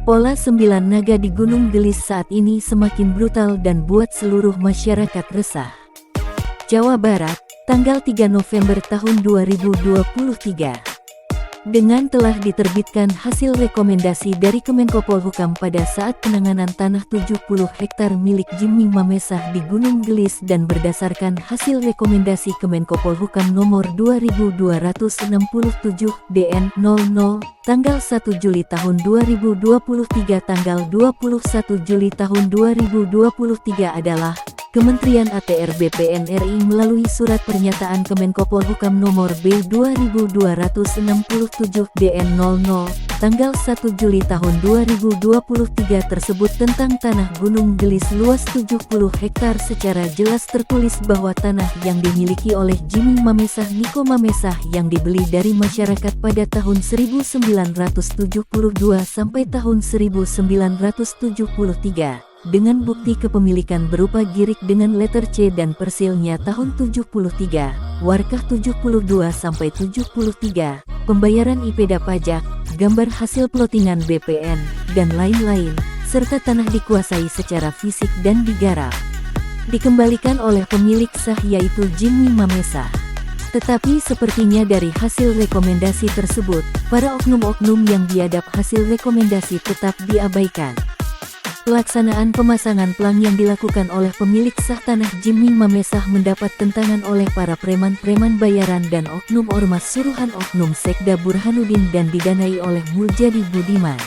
Pola 9 naga di Gunung Gelis saat ini semakin brutal dan buat seluruh masyarakat resah. Jawa Barat, tanggal 3 November tahun 2023. Dengan telah diterbitkan hasil rekomendasi dari Kemenko Polhukam pada saat penanganan tanah 70 hektar milik Jimmy Mamesah di Gunung Gelis dan berdasarkan hasil rekomendasi Kemenko Polhukam nomor 2267 DN 00 tanggal 1 Juli tahun 2023 tanggal 21 Juli tahun 2023 adalah Kementerian ATR BPN RI melalui Surat Pernyataan Kemenko Polhukam nomor B 2267 DN 00 tanggal 1 Juli tahun 2023 tersebut tentang tanah Gunung Gelis luas 70 hektar secara jelas tertulis bahwa tanah yang dimiliki oleh Jimmy Mamesah Niko Mamesah yang dibeli dari masyarakat pada tahun 1972 sampai tahun 1973. Dengan bukti kepemilikan berupa girik dengan letter C dan persilnya tahun 73, warkah 72 sampai 73, pembayaran IPDA pajak, gambar hasil plottingan BPN, dan lain-lain, serta tanah dikuasai secara fisik dan digarap. Dikembalikan oleh pemilik sah yaitu Jimmy Mamesah. Tetapi sepertinya dari hasil rekomendasi tersebut, para oknum-oknum yang biadab hasil rekomendasi tetap diabaikan. Pelaksanaan pemasangan plang yang dilakukan oleh pemilik sah tanah Jimmy Mamesah mendapat tentangan oleh para preman-preman bayaran dan oknum ormas suruhan oknum Sekda Burhanuddin dan didanai oleh Muljadi Budiman.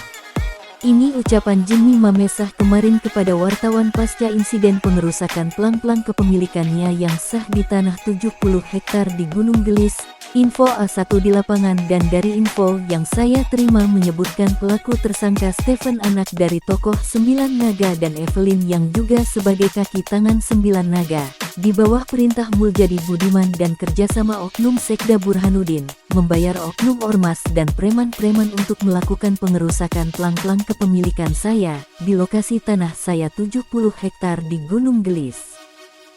Ini ucapan Jimmy Mamesah kemarin kepada wartawan pasca insiden pengerusakan plang-plang kepemilikannya yang sah di tanah 70 hektar di Gunung Gelis. Info A1 di lapangan dan dari info yang saya terima menyebutkan pelaku tersangka Stephen anak dari tokoh 9 Naga dan Evelyn yang juga sebagai kaki tangan 9 Naga, di bawah perintah Muljadi Budiman dan kerjasama oknum Sekda Burhanuddin, membayar oknum ormas dan preman-preman untuk melakukan pengerusakan plang-plang kepemilikan saya, di lokasi tanah saya 70 hektar di Gunung Gelis.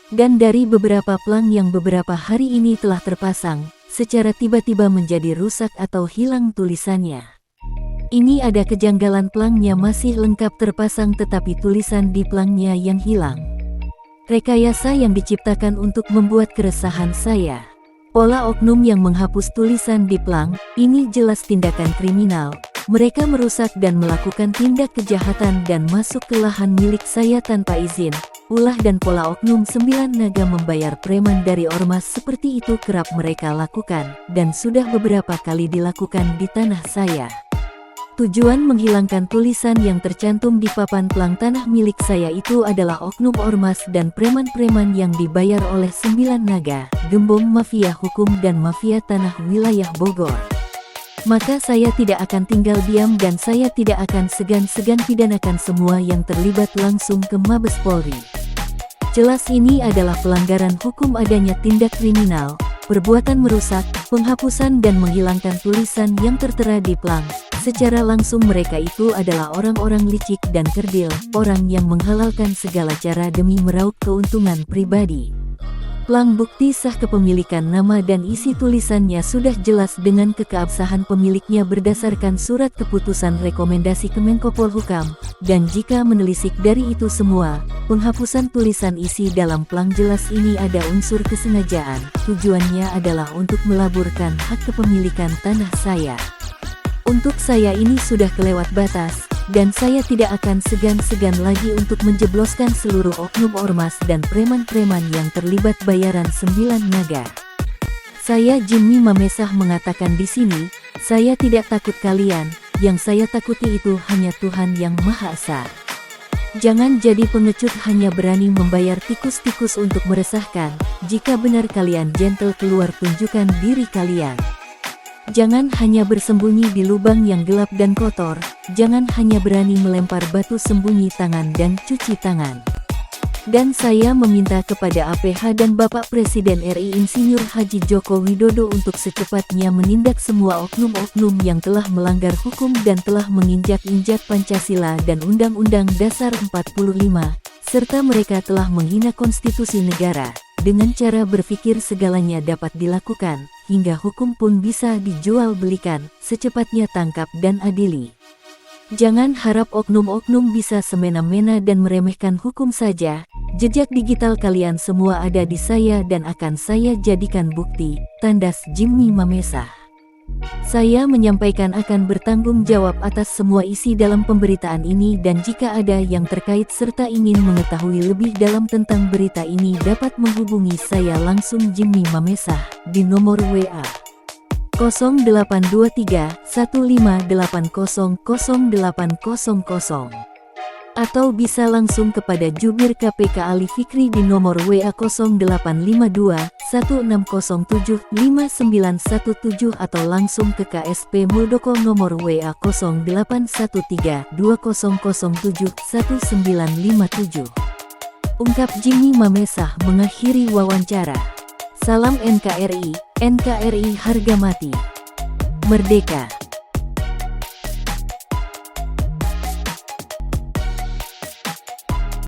Dan dari beberapa plang yang beberapa hari ini telah terpasang, secara tiba-tiba menjadi rusak atau hilang tulisannya. Ini ada kejanggalan plangnya masih lengkap terpasang tetapi tulisan di plangnya yang hilang. Rekayasa yang diciptakan untuk membuat keresahan saya. Pola oknum yang menghapus tulisan di plang, ini jelas tindakan kriminal. Mereka merusak dan melakukan tindak kejahatan dan masuk ke lahan milik saya tanpa izin. Ulah dan pola oknum 9 Naga membayar preman dari ormas seperti itu kerap mereka lakukan, dan sudah beberapa kali dilakukan di tanah saya. Tujuan menghilangkan tulisan yang tercantum di papan plang tanah milik saya itu adalah oknum ormas dan preman-preman yang dibayar oleh 9 Naga, gembong mafia hukum dan mafia tanah wilayah Bogor. Maka saya tidak akan tinggal diam dan saya tidak akan segan-segan pidanakan semua yang terlibat langsung ke Mabes Polri. Jelas ini adalah pelanggaran hukum adanya tindak kriminal, perbuatan merusak, penghapusan dan menghilangkan tulisan yang tertera di plang. Secara langsung mereka itu adalah orang-orang licik dan kerdil, orang yang menghalalkan segala cara demi meraup keuntungan pribadi. Plang bukti sah kepemilikan nama dan isi tulisannya sudah jelas dengan kekeabsahan pemiliknya berdasarkan surat keputusan rekomendasi Kemenko Polhukam, dan jika menelisik dari itu semua, penghapusan tulisan isi dalam plang jelas ini ada unsur kesengajaan, tujuannya adalah untuk melaburkan hak kepemilikan tanah saya. Untuk saya ini sudah kelewat batas, dan saya tidak akan segan-segan lagi untuk menjebloskan seluruh oknum ormas dan preman-preman yang terlibat bayaran 9 Naga. Saya Jimmy Mamesah mengatakan di sini, saya tidak takut kalian, yang saya takuti itu hanya Tuhan yang Maha Esa. Jangan jadi pengecut hanya berani membayar tikus-tikus untuk meresahkan, jika benar kalian gentle keluar tunjukkan diri kalian. Jangan hanya bersembunyi di lubang yang gelap dan kotor, jangan hanya berani melempar batu sembunyi tangan dan cuci tangan. Dan saya meminta kepada APH dan Bapak Presiden RI Insinyur Haji Joko Widodo untuk secepatnya menindak semua oknum-oknum yang telah melanggar hukum dan telah menginjak-injak Pancasila dan Undang-Undang Dasar 45, serta mereka telah menghina konstitusi negara. Dengan cara berpikir segalanya dapat dilakukan, hingga hukum pun bisa dijual belikan, secepatnya tangkap dan adili. Jangan harap oknum-oknum bisa semena-mena dan meremehkan hukum saja. Jejak digital kalian semua ada di saya dan akan saya jadikan bukti, tandas Jimmy Mamesa. Saya menyampaikan akan bertanggung jawab atas semua isi dalam pemberitaan ini dan jika ada yang terkait serta ingin mengetahui lebih dalam tentang berita ini dapat menghubungi saya langsung Jimmy Mamesa di nomor WA 0823 1580 0800 atau bisa langsung kepada Jubir KPK Ali Fikri di nomor WA 0852 1607 5917 atau langsung ke KSP Muldoko nomor WA 0813 2007 1957. Ungkap Jimmy Mamesa mengakhiri wawancara. Salam NKRI, NKRI harga mati. Merdeka.